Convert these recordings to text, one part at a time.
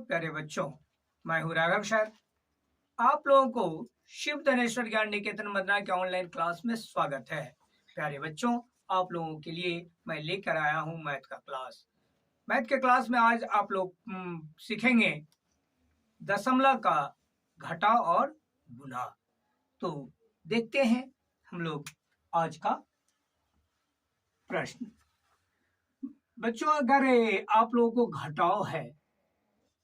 प्यारे बच्चों, मैं हूँ राघव सर। आप लोगों को शिव धनेश्वर ज्ञान निकेतन मदना के ऑनलाइन क्लास में स्वागत है। प्यारे बच्चों, आप लोगों के लिए मैं लेकर आया हूँ मैथ का क्लास। मैथ के क्लास में आज आप लोग सीखेंगे दशमलव का घटा और गुणा। तो देखते हैं हम लोग आज का प्रश्न। बच्चों, अगर आप लोगों को घटाव है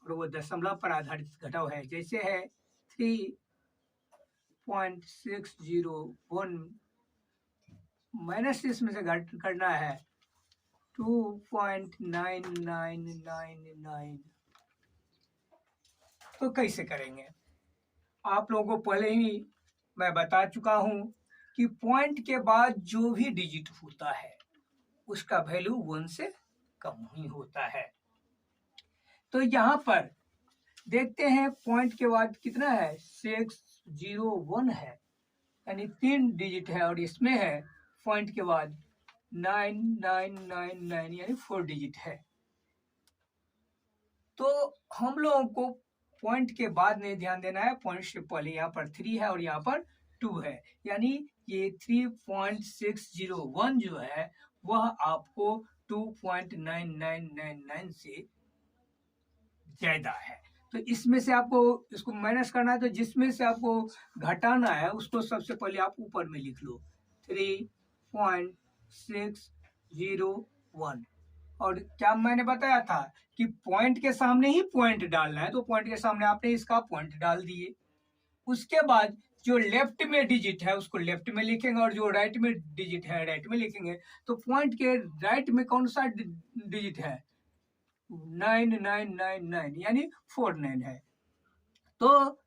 और वो दशमलव पर आधारित घटाव है, जैसे है 3.601 माइनस इसमें से घट करना है 2.9999, तो कैसे करेंगे? आप लोगों को पहले ही मैं बता चुका हूं कि पॉइंट के बाद जो भी डिजिट होता है उसका वैल्यू 1 से कम ही होता है। तो यहाँ पर देखते हैं पॉइंट के बाद कितना है, 601 है, यानी 3 डिजिट है, और इसमें है पॉइंट के बाद 9999 यानी 4 डिजिट है। तो हम लोगों को पॉइंट के बाद नहीं ध्यान देना है, पॉइंट से पहले यहाँ पर 3 है और यहाँ पर 2 है, यानी ये 3.601 जो है वह आपको 2.9999 से ज्यादा है। तो इसमें से आपको इसको माइनस करना है, तो जिसमें से आपको घटाना है उसको सबसे पहले आप ऊपर में लिख लो 3.601। और क्या मैंने बताया था कि पॉइंट के सामने ही पॉइंट डालना है, तो पॉइंट के सामने आपने इसका पॉइंट डाल दिए। उसके बाद जो लेफ्ट में डिजिट है उसको लेफ्ट में लिखेंगे और जो राइट में डिजिट है राइट में लिखेंगे। तो पॉइंट के राइट में कौन सा डिजिट है, 9999 यानी 49 है, तो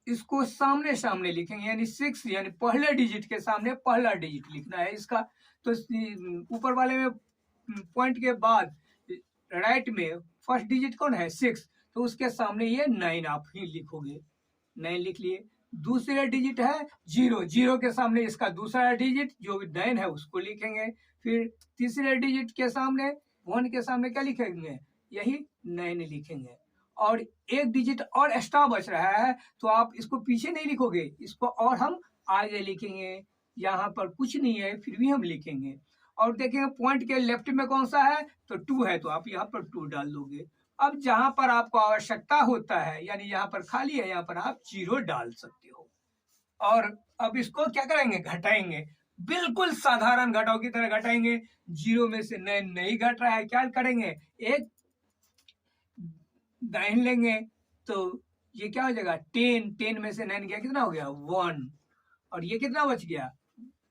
इसको सामने सामने लिखेंगे, यानी 6 यानी पहले डिजिट के सामने पहला डिजिट लिखना है इसका। तो ऊपर वाले में पॉइंट के बाद राइट में फर्स्ट डिजिट कौन है, 6, तो उसके सामने ये 9 आप ही लिखोगे, 9 लिख लिए। दूसरा डिजिट है 0, 0 के सामने इसका दूसरा डिजिट जो 9 है उसको लिखेंगे। फिर तीसरे डिजिट के सामने 1 के सामने क्या लिखेंगे, यही 9 लिखेंगे। और एक डिजिट और एक्स्ट्रा बच रहा है, तो आप इसको पीछे नहीं लिखोगे, इसको और हम आगे लिखेंगे। यहाँ पर कुछ नहीं है फिर भी हम लिखेंगे। और देखेंगे पॉइंट के लेफ्ट में कौन सा है, तो 2 है, तो आप यहाँ पर 2 डाल दोगे। अब जहां पर आपको आवश्यकता होता है, यानी यहाँ पर खाली है, यहाँ पर आप 0 डाल सकते हो। और अब इसको क्या करेंगे, घटाएंगे, बिल्कुल साधारण घटाव की तरह घटाएंगे। 0 में से 9 नहीं घट रहा है, क्या करेंगे, एक दाइन लेंगे, तो ये क्या हो जाएगा 10 में से 9 गया, कितना हो गया 1, और ये कितना बच गया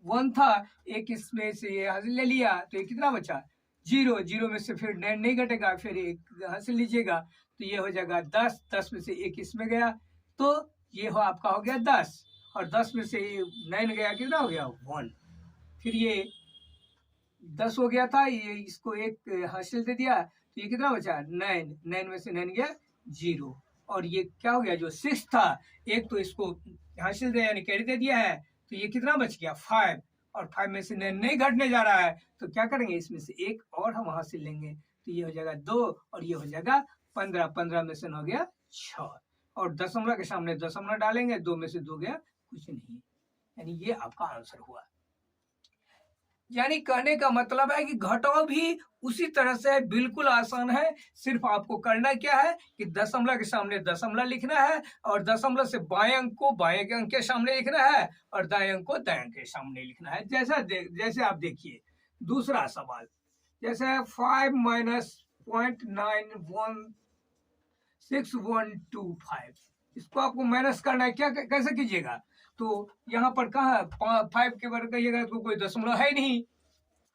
1 था, एक इसमें से ये हासिल ले लिया, तो ये कितना बचा 0, 0 में से फिर 9 नहीं घटेगा, फिर एक हासिल लीजिएगा, तो ये हो जाएगा 10, 10 में से एक इसमें गया, तो ये हो आपका हो गया 10, और 10 में से 9 गया, कितना हो गया 1, फिर ये 10 हो गया था, ये इसको एक हासिल दे दिया, तो ये कितना बचा 9, 9 में से 9 गया 0, और ये क्या हो गया जो 6 था, एक तो इसको हासिल दे यानी कैरी दे दिया है, तो ये कितना बच गया 5, और 5 में से 9 नहीं घटने जा रहा है, तो क्या करेंगे इसमें से एक और हम हासिल लेंगे, तो ये हो जाएगा 2, और ये हो जाएगा 15, 15 में से हो गया 6, और दशमलव के सामने दशमलव डालेंगे, 2 में से 2 गया कुछ नहीं, यानी ये आपका आंसर हुआ। यानी कहने का मतलब है कि घटाव भी उसी तरह से बिल्कुल आसान है, सिर्फ आपको करना क्या है कि दशमलव के सामने दशमलव लिखना है, और दशमलव से बाएं अंक को बाएं अंक के सामने लिखना है, और दाएं अंक को दाएं अंक के सामने लिखना है। जैसे आप देखिए दूसरा सवाल, जैसे 5 माइनस 0.916125, इसको आपको माइनस करना है, क्या कैसे कीजिएगा, तो यहाँ पर कहा 5 के बारे कहिएगा तो कोई दशमलव है नहीं,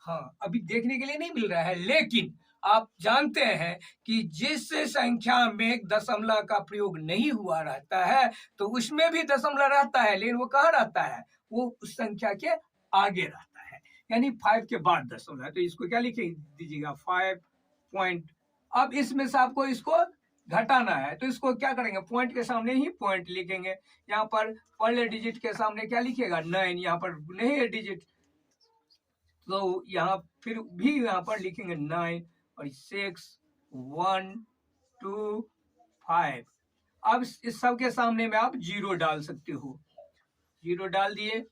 हाँ अभी देखने के लिए नहीं मिल रहा है, लेकिन आप जानते हैं कि जिस संख्या में दशमलव का प्रयोग नहीं हुआ रहता है तो उसमें भी दशमलव रहता है, लेकिन वो कहाँ रहता है, वो उस संख्या के आगे रहता है, यानी 5 के बाद दशमलव है, तो इसको क्या लिखे दीजिएगा 5 पॉइंट। अब इसमें से आपको इसको घटाना है, तो इसको क्या करेंगे, पॉइंट के सामने ही पॉइंट लिखेंगे, यहाँ पर पहले डिजिट के सामने क्या लिखिएगा 9, यहाँ पर नहीं है डिजिट, तो यहाँ फिर भी यहाँ पर लिखेंगे 9, और 6 1 2 5। अब इस सब के सामने में आप 0 डाल सकते हो। 0 डाल दिए,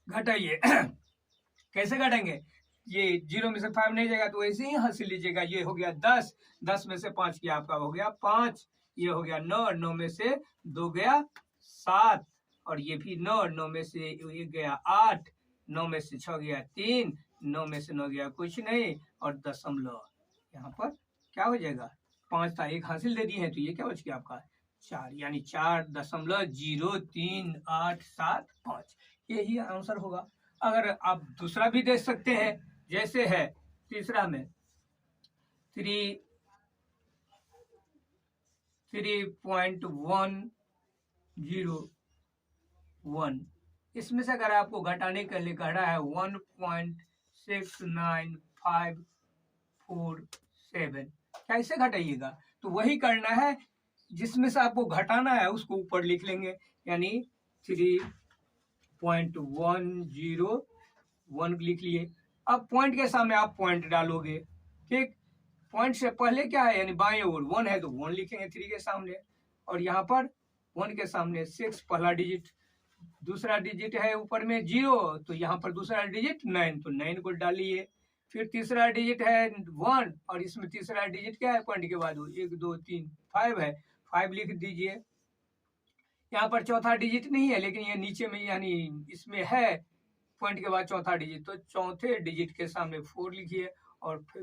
घटाइए। कैसे घटाएंगे? ये 0 में से 5 नहीं जाएगा तो ऐसे ही हंस लीजिएगा। ये हो गया 10, 10 में से 5 किया आपका हो गया 5, ये हो गया 9, 9 में से 2 गया 7, और ये भी 9, 9 में से 1 गया 8, 9 में से 6 गया 3, 9 में से 9 गया कुछ नहीं, और दशमलव यहाँ पर क्या हो जाएगा? 5 था, एक हासिल दे दिए हैं, तो ये क्या बच गया आपका? 4, यानी 4.0385। यही आंसर होगा। अगर आप दूसरा भी देख सकते हैं, जैसे है तीसरा में 3.101, इसमें से अगर आपको घटाने के लिए कह रहा है 1.69547, कैसे घटाइएगा? तो वही करना है, जिसमें से आपको घटाना है उसको ऊपर लिख लेंगे, यानी 3.101 लिख लिए। अब पॉइंट के सामने आप पॉइंट डालोगे, ठीक। पॉइंट से पहले क्या है, यानी बाएं ओर 1 है तो 1 लिखेंगे 3 के सामने, और यहाँ पर 1 के सामने 6 पहला डिजिट, दूसरा डिजिट है ऊपर में 0, तो यहाँ पर दूसरा डिजिट 9, तो 9 को डालिए। फिर तीसरा डिजिट है 1, और इसमें तीसरा डिजिट क्या है पॉइंट के बाद? 1 2 3 5 है, 5 लिख दीजिए। यहाँ पर चौथा डिजिट नहीं है, लेकिन ये नीचे में यानी इसमें है पॉइंट के बाद चौथा डिजिट, तो चौथे डिजिट के सामने 4 लिखिए, और फिर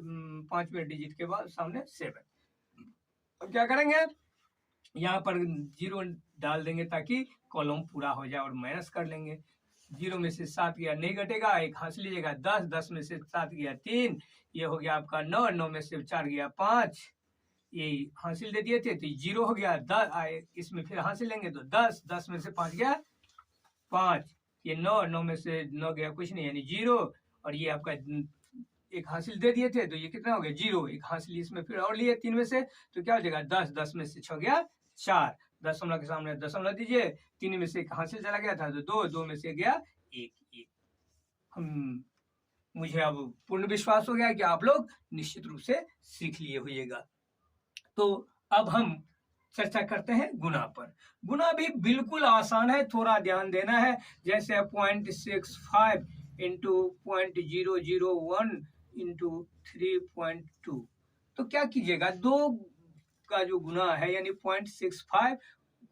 5वें डिजिट के बाद सामने 7। अब क्या करेंगे? यहाँ पर 0 डाल देंगे ताकि कॉलम पूरा हो जाए, और माइनस कर लेंगे। 0 में से 7 गया, नहीं घटेगा, एक हंस लीजिएगा। 10, 10 में से 7 गया 3, ये हो गया आपका 9, 9 में से 4 गया 5, ये हासिल दे दिए थे तो 0 हो गया। 10 इसमें फिर हासिल लेंगे तो 10, 10 में से 5 गया 5, ये 9, 9 में से 9 गया कुछ नहीं, यानी 0, और ये आपका एक हासिल दे दिए थे तो ये कितना हो गया? 0, एक हासिल इसमें फिर और लिए 3 में से, तो क्या हो जाएगा? 10, 10 में से 6 गया 4, दशमलव के सामने दशमलव दीजिए। 3 में से एक हासिल चला गया था तो 2, 2 में से गया 1। मुझे अब पूर्ण विश्वास हो गया कि आप लोग निश्चित रूप से सीख लिए होइएगा। तो अब हम चर्चा करते हैं गुना पर। गुना भी बिल्कुल आसान है, थोड़ा ध्यान देना है। जैसे 0.65 इंटू 0.001 इंटू 3.2, तो क्या कीजिएगा? 2 का जो गुना है, यानी 0.65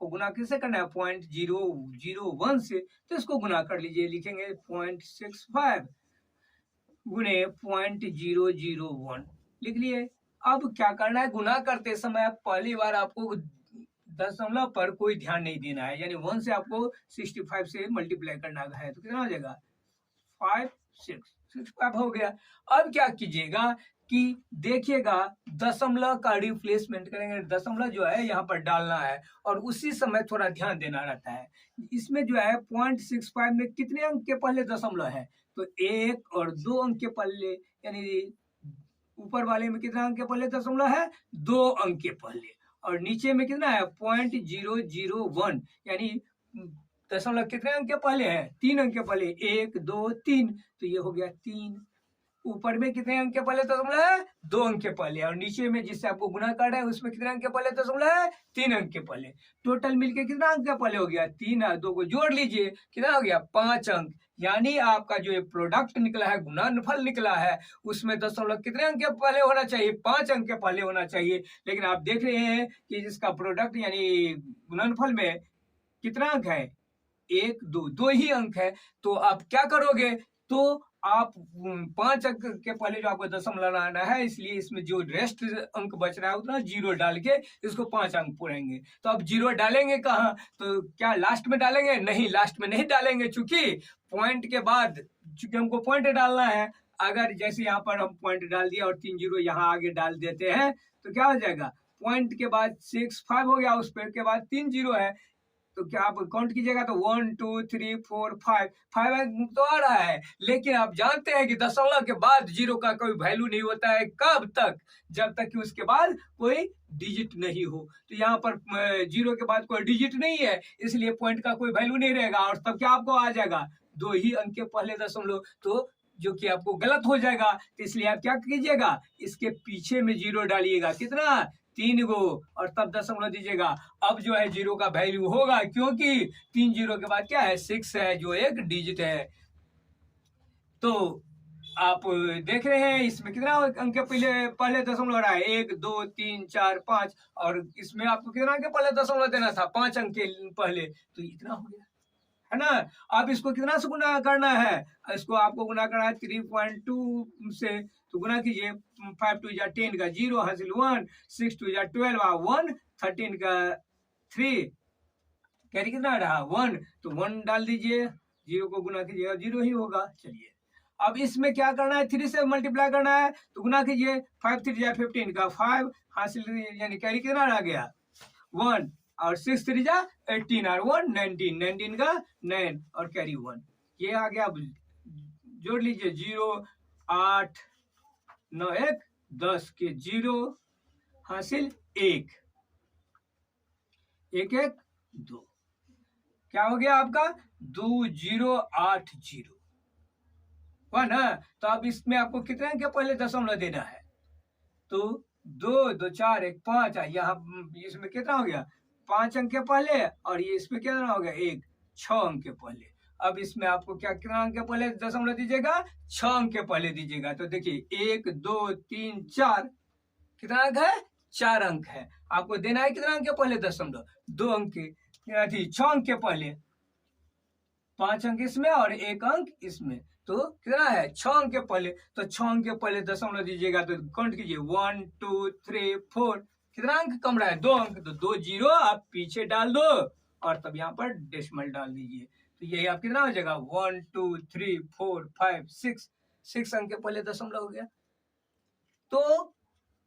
को गुना किससे करना है? 0.001 से, तो इसको गुना कर लीजिए। लिखेंगे 0.65 गुने 0.001, लिख लिए। अब क्या करना है? गुना करते समय पहली बार आपको दशमलव पर कोई ध्यान नहीं देना है, यानी 1 से आपको 65 से मल्टीप्लाई करना है, तो कितना हो जाएगा? 65 हो गया। अब क्या कीजिएगा कि देखिएगा, दशमलव का रिप्लेसमेंट करेंगे। दशमलव जो है यहाँ पर डालना है, और उसी समय थोड़ा ध्यान देना रहता है। इसमें जो है 0.65 में कितने अंक के पहले दशमलव है? तो 1 और 2 अंक के पहले, यानी ऊपर वाले में कितना अंक के पहले दशमलव है? 2 अंक के पहले, और नीचे में कितना है? 0.001, यानी दशमलव कितने अंक के पहले है? 3 अंक के पहले, 1 2 3, तो ये हो गया 3। ऊपर में कितने अंक के पहले दशमलव है? 2 अंक के पहले, और नीचे में जिससे आपको गुना कर रहे हैं उसमें कितने अंक के पहले दशमलव है? 3 अंक के पहले। टोटल मिलके कितना अंक के पहले हो गया? 3 और 2 को जोड़ लीजिए, कितना हो गया? 5 अंक। यानी आपका जो ये प्रोडक्ट निकला है, गुणनफल निकला है, उसमें दशमलव कितने अंक के पहले होना चाहिए? 5 अंक के पहले होना चाहिए। लेकिन आप देख रहे हैं कि जिसका प्रोडक्ट यानी गुणनफल में कितना अंक है? 1 2 ही अंक है। तो आप क्या करोगे? तो आप 5 अंक के पहले जो आपको दशमलव लाना है, इसलिए इसमें जो रेस्ट अंक बच रहा है उतना 0 डाल के इसको 5 अंक पूरेंगे। तो अब 0 डालेंगे कहाँ? तो क्या लास्ट में डालेंगे? नहीं, लास्ट में नहीं डालेंगे, चूंकि पॉइंट के बाद, चूंकि हमको पॉइंट डालना है। अगर जैसे यहाँ पर हम पॉइंट डाल दिया और 3 0 यहाँ आगे डाल देते हैं, तो क्या हो जाएगा? पॉइंट के बाद 65 हो गया, उस पे के बाद 3 0 है, तो क्या आप काउंट कीजिएगा तो 1 2 3 4 5 अंक तो आ रहा है। लेकिन आप जानते हैं कि दशमलव के बाद 0 का कोई वैल्यू नहीं होता है। कब तक? जब तक कि उसके बाद कोई डिजिट नहीं हो। तो यहाँ पर 0 के बाद कोई डिजिट नहीं है, इसलिए पॉइंट का कोई वैल्यू नहीं रहेगा, और तब क्या आपको आ जाएगा? 2 ही अंक के पहले दशमलव, तो जो कि आपको गलत हो जाएगा। तो इसलिए आप क्या कीजिएगा? इसके पीछे में 0 डालिएगा। कितना? 3 गो और तब दशमलव दीजिएगा। अब जो है जीरो का वैल्यू होगा, क्योंकि 3 जीरो के बाद क्या है 6 है जो एक डिजिट है। तो आप देख रहे हैं इसमें कितना अंक के पहले पहले दशमलव रहा है 1 2 3 4 5, और इसमें आपको कितना अंक के पहले दशमलव देना था 5 अंक के पहले, तो इतना हो गया है ना। अब इसको कितना से गुना करना है, इसको आपको गुना करना है 3.2 से, तो गुना कीजिए 5 2 10 का 0 हासिल 1, 6 2 12 1, 13 का 3, कैरी कितना रहा 1, तो 1 डाल दीजिए, 0 को गुना कीजिएगा 0 ही होगा। चलिए अब इसमें क्या करना है 3 से मल्टीप्लाई करना है, तो गुना कीजिए 5 3 15 का 5 हासिल, यानी कैरी कितना रह गया 1, और 6 3 18 और 1 19, 19 का 9 और कैरी 1, ये आ गया। अब जोड़ लीजिए 0 8 9 1 10 के 0 हासिल 1 1 1 2, क्या हो गया आपका 2080 1 है। तो अब इसमें आपको कितने अंक के पहले दशमलव देना है, तो 2 2 4 1 5, यहाँ इसमें कितना हो गया 5 अंक के पहले, और ये इसमें कितना हो गया 1 6 अंक के पहले। अब इसमें आपको क्या कितना अंक के पहले दशमलव दीजिएगा 6 अंक के पहले दीजिएगा। तो देखिए 1 2 3 4, कितना अंक है 4 अंक है, आपको देना है कितना अंक के पहले दशमलव 2 अंक के 6 अंक के पहले, 5 अंक इसमें और 1 अंक इसमें, तो कितना है 6 अंक के पहले, तो 6 अंक के पहले दशमलव दीजिएगा। तो काउंट कीजिए 1 2 3 4, कितना अंक कम रहा है 2 अंक, तो 2 जीरो आप पीछे डाल दो और तब यहाँ पर डेसिमल डाल दीजिए। तो यही आप कितना हो जाएगा 1 2 3 4 5 6 अंक के पहले दशमलव हो गया। तो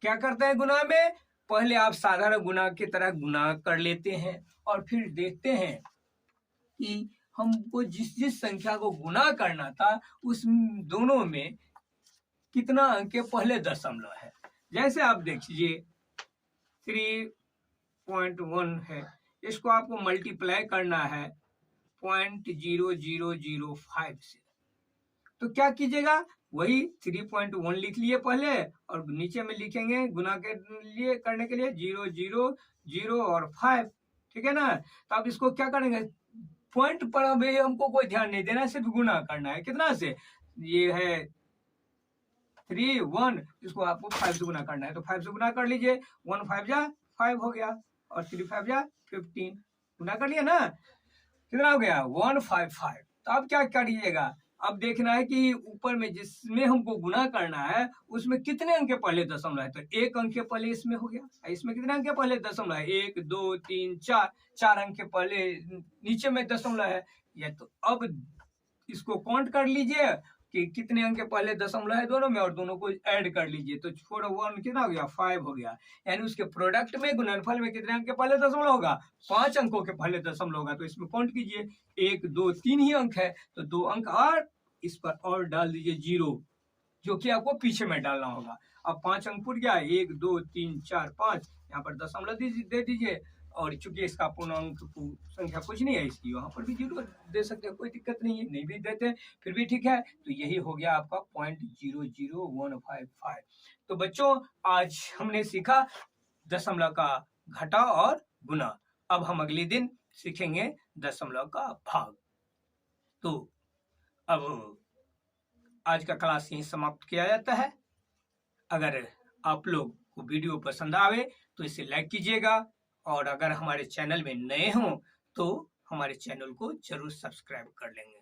क्या करते हैं गुना में, पहले आप साधारण गुना की तरह गुना कर लेते हैं और फिर देखते हैं कि हमको जिस जिस संख्या को गुना करना था उस दोनों में कितना अंक के पहले दशमलव है। जैसे आप देखिए 3.1 है, इसको आपको मल्टीप्लाई करना है 0.0005 से, तो क्या कीजिएगा वही 3.1 लिख लिए पहले, और नीचे में लिखेंगे गुना के लिए करने के लिए 0 0 0 और 5, ठीक है ना। तो अब इसको क्या करेंगे, पॉइंट पर हमें हमको कोई ध्यान नहीं देना, सिर्फ गुना करना है। कितना से, ये है 3 1, इसको आपको 5 से गुना करना है, तो 5 से गुना कर लीजिए, 1 5 जा 5 हो गया और 3 5 जा 15, गुना कर लिया ना, कितना हो गया 155। तो अब क्या करिएगा, अब देखना है कि ऊपर में जिसमें हमको गुना करना है उसमें कितने अंक के पहले दशमलव है, तो 1 अंक के पहले इसमें हो गया, इसमें कितने अंक के पहले दशमलव है 1 2 3 4, 4 अंक के पहले नीचे में दशमलव है ये। तो अब इसको काउंट कर लीजिए कि कितने अंक के पहले दशमलव है दोनों में, और दोनों को ऐड कर लीजिए, तो 4 1 कितना हो गया 5 हो गया। यानी उसके प्रोडक्ट में गुणनफल में कितने अंक के पहले दशमलव होगा 5 अंकों के पहले दशमलव होगा। तो इसमें काउंट कीजिए 1 2 3 ही अंक है, तो 2 अंक और इस पर और डाल दीजिए 0, जो कि आपको पीछे में डालना होगा। अब 5 अंक पुट गया 1 2 3 4 5, यहाँ पर दशमलव दे दीजिए, और चूंकि इसका पूर्णांक संख्या कुछ नहीं है इसकी वहां पर भी 0 दे सकते हैं, कोई दिक्कत नहीं है, नहीं भी देते फिर भी ठीक है। तो यही हो गया आपका 0.00155। तो बच्चों आज हमने सीखा दशमलव का घटाव और गुना। अब हम अगले दिन सीखेंगे दशमलव का भाग। तो अब आज का क्लास यहीं समाप्त किया जाता है। अगर आप लोग को वीडियो पसंद आवे तो इसे लाइक कीजिएगा, और अगर हमारे चैनल में नए हों तो हमारे चैनल को जरूर सब्सक्राइब कर लेंगे।